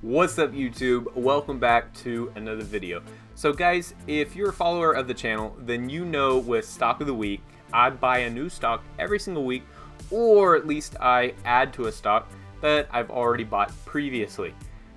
What's up, YouTube? Welcome back to another video. So guys, if you're a follower of the channel, then you know with Stock of the Week, I buy a new stock every single week, or at least I add to a stock that I've already bought previously.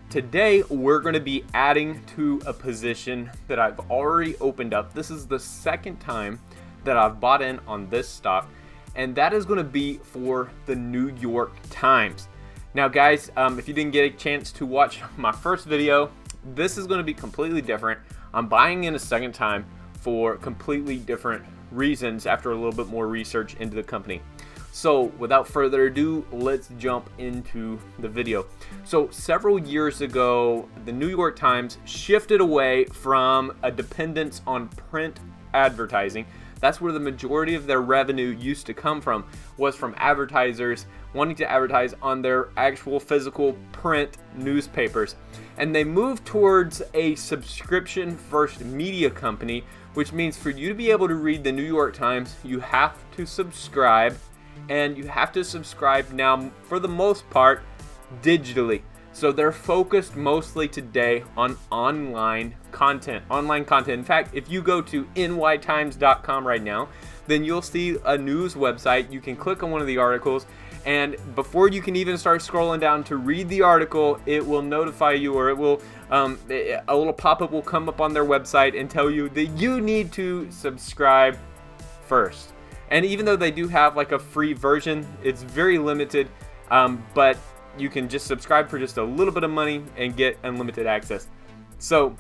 Today, we're going to be adding to a position that I've already opened up. This is the second time that I've bought in on this stock, and that is going to be for the New York Times. Now guys, if you didn't get a chance to watch my first video, this is going to be completely different. I'm buying in a second time for completely different reasons after a little bit more research into the company. So without further ado, let's jump into the video. So several years ago, the New York Times shifted away from a dependence on print advertising. That's where the majority of their revenue used to come from, was from advertisers wanting to advertise on their actual physical print newspapers. And they moved towards a subscription first media company, which means for you to be able to read the New York Times, you have to subscribe, and you have to subscribe now for the most part digitally. So they're focused mostly today on online content. In fact, if you go to nytimes.com right now, then you'll see a news website. You can click on one of the articles, and before you can even start scrolling down to read the article, it will notify you, or it will a little pop-up will come up on their website and tell you that you need to subscribe first. And even though they do have like a free version, it's very limited, but you can just subscribe for just a little bit of money and get unlimited access. So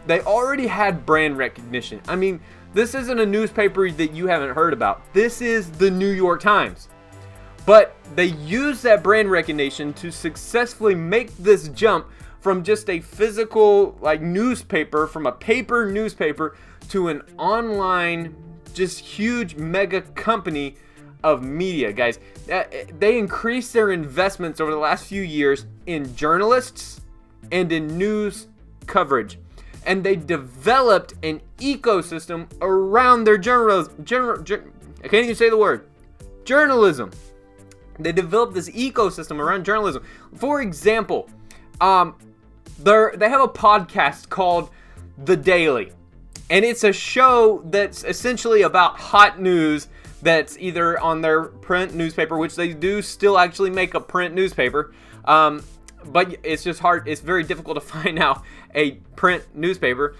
they already had brand recognition. I mean, this isn't a newspaper that you haven't heard about. This is the New York Times. But they used that brand recognition to successfully make this jump from just a physical newspaper, from a paper newspaper, to an online, just huge mega company of media, guys. They increased their investments over the last few years in journalists and in news coverage, and they developed an ecosystem around their journalism. I can't even say the word journalism. They developed this ecosystem around journalism. For example, they have a podcast called The Daily, and it's a show that's essentially about hot news that's either on their print newspaper, which they do still actually make a print newspaper, but it's just hard. It's very difficult to find out a print newspaper,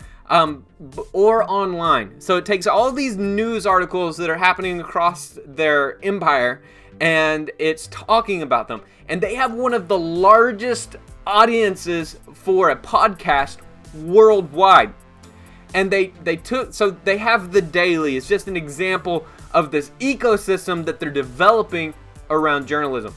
or online. So it takes all these news articles that are happening across their empire, and it's talking about them. And they have one of the largest audiences for a podcast worldwide. And they have The Daily. It's just an example of this ecosystem that they're developing around journalism.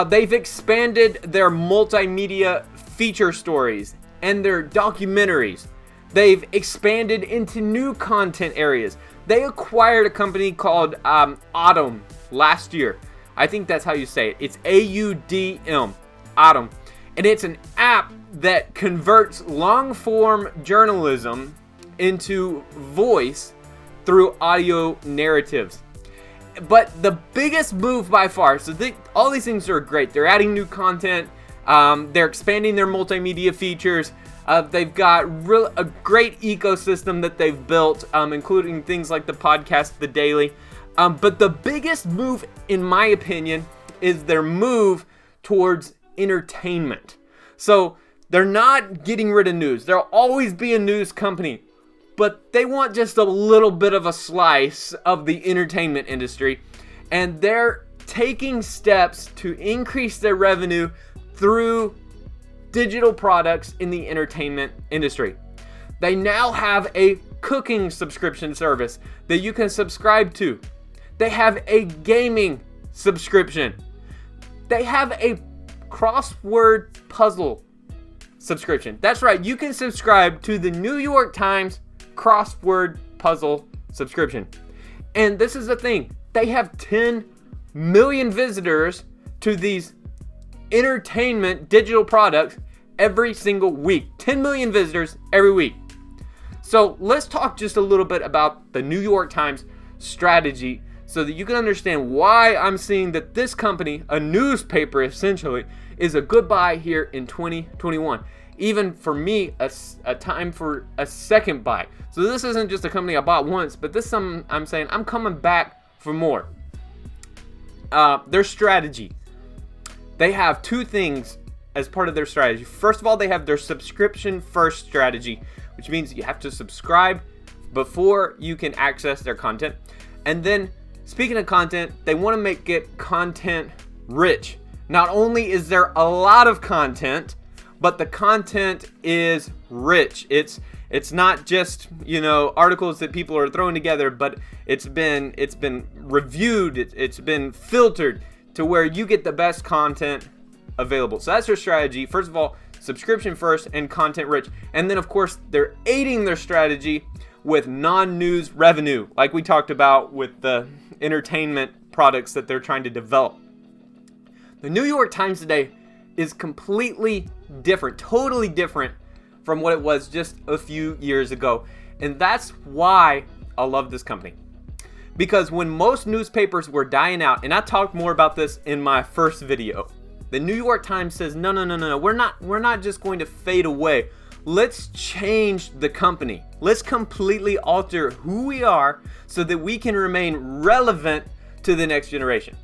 They've expanded their multimedia feature stories and their documentaries. They've expanded into new content areas. They acquired a company called Audm last year. I think that's how you say it. It's AUDM, Audm. And it's an app that converts long-form journalism into voice through audio narratives. But the biggest move by far, all these things are great. They're adding new content. They're expanding their multimedia features. They've got a great ecosystem that they've built, including things like the podcast, The Daily. But the biggest move, in my opinion, is their move towards entertainment. So they're not getting rid of news. There'll always be a news company, but they want just a little bit of a slice of the entertainment industry, and they're taking steps to increase their revenue through digital products in the entertainment industry. They now have a cooking subscription service that you can subscribe to. They have a gaming subscription. They have a crossword puzzle subscription. That's right, you can subscribe to the New York Times crossword puzzle subscription. And this is the thing, they have 10 million visitors to these entertainment digital products every single week. 10 million visitors every week. So let's talk just a little bit about the New York Times strategy so that you can understand why I'm seeing that this company, a newspaper essentially, is a good buy here in 2021. Even for me, a time for a second buy. So this isn't just a company I bought once, but this is something I'm saying I'm coming back for more. Their strategy. They have two things as part of their strategy. First of all, they have their subscription first strategy, which means you have to subscribe before you can access their content. And then, speaking of content, they want to make it content rich. Not only is there a lot of content, but the content is rich. It's not just, articles that people are throwing together, but it's been reviewed, it's been filtered to where you get the best content available. So that's their strategy. First of all, subscription first and content rich. And then of course, they're aiding their strategy with non-news revenue, like we talked about with the entertainment products that they're trying to develop. The New York Times today is completely different, totally different from what it was just a few years ago. And that's why I love this company. Because when most newspapers were dying out, and I talked more about this in my first video, the New York Times says, no, we're not just going to fade away. Let's change the company. Let's completely alter who we are so that we can remain relevant to the next generation.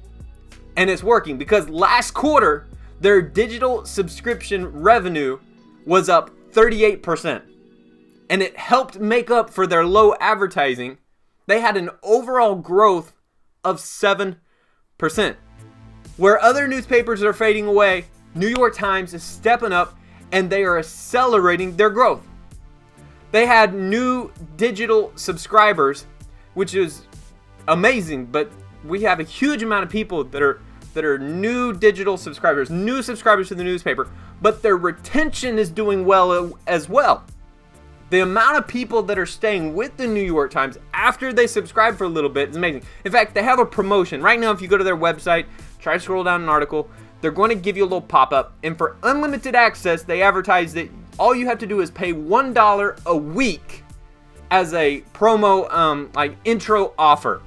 And it's working, because last quarter, their digital subscription revenue was up 38%. And it helped make up for their low advertising. They had an overall growth of 7%. Where other newspapers are fading away, New York Times is stepping up and they are accelerating their growth. They had new digital subscribers, which is amazing, but we have a huge amount of people that are new digital subscribers, new subscribers to the newspaper, but their retention is doing well as well. The amount of people that are staying with the New York Times after they subscribe for a little bit is amazing. In fact, they have a promotion. Right now, if you go to their website, try to scroll down an article, they're going to give you a little pop-up. And for unlimited access, they advertise that all you have to do is pay $1 a week as a promo, like intro offer.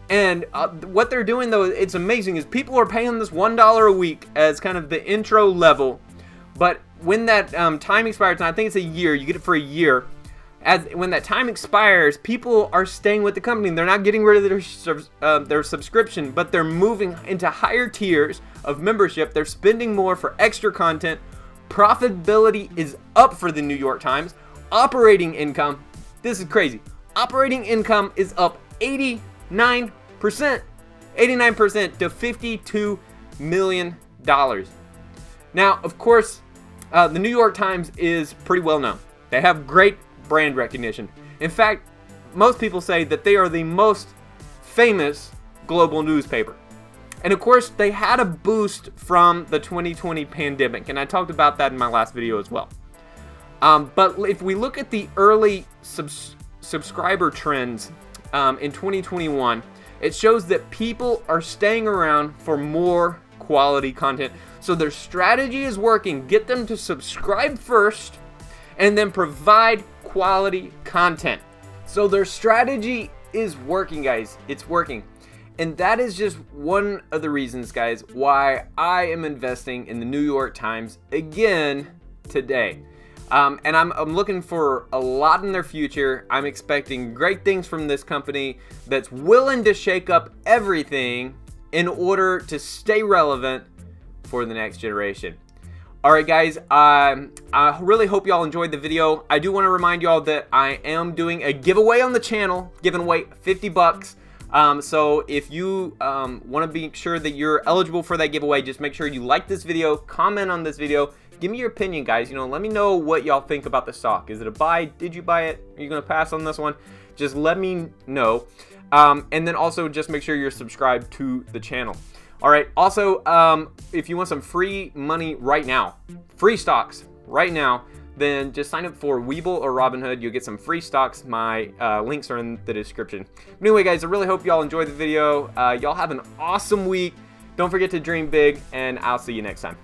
And what they're doing, though, it's amazing, is people are paying this $1 a week as kind of the intro level. But when that time expires, and I think it's a year, you get it for a year. When that time expires, people are staying with the company. They're not getting rid of their subscription, but they're moving into higher tiers of membership. They're spending more for extra content. Profitability is up for the New York Times. Operating income, this is crazy. Operating income is up 89% to $52 million. Now, of course, the New York Times is pretty well known. They have great brand recognition. In fact, most people say that they are the most famous global newspaper. And of course, they had a boost from the 2020 pandemic, and I talked about that in my last video as well. But if we look at the early subscriber trends in 2021, it shows that people are staying around for more quality content. So their strategy is working. Get them to subscribe first and then provide quality content. So their strategy is working, guys. It's working. And that is just one of the reasons, guys, why I am investing in the New York Times again today. And I'm looking for a lot in their future. I'm expecting great things from this company that's willing to shake up everything in order to stay relevant for the next generation. All right, guys, I really hope y'all enjoyed the video. I do want to remind y'all that I am doing a giveaway on the channel, giving away $50. So if you want to be sure that you're eligible for that giveaway, just make sure you like this video, comment on this video, give me your opinion, guys. Let me know what y'all think about the stock. Is it a buy? Did you buy it? Are you going to pass on this one? Just let me know. And then also just make sure you're subscribed to the channel. All right. Also, if you want some free money right now, free stocks right now, then just sign up for Webull or Robinhood. You'll get some free stocks. My links are in the description. But anyway, guys, I really hope y'all enjoyed the video. Y'all have an awesome week. Don't forget to dream big, and I'll see you next time.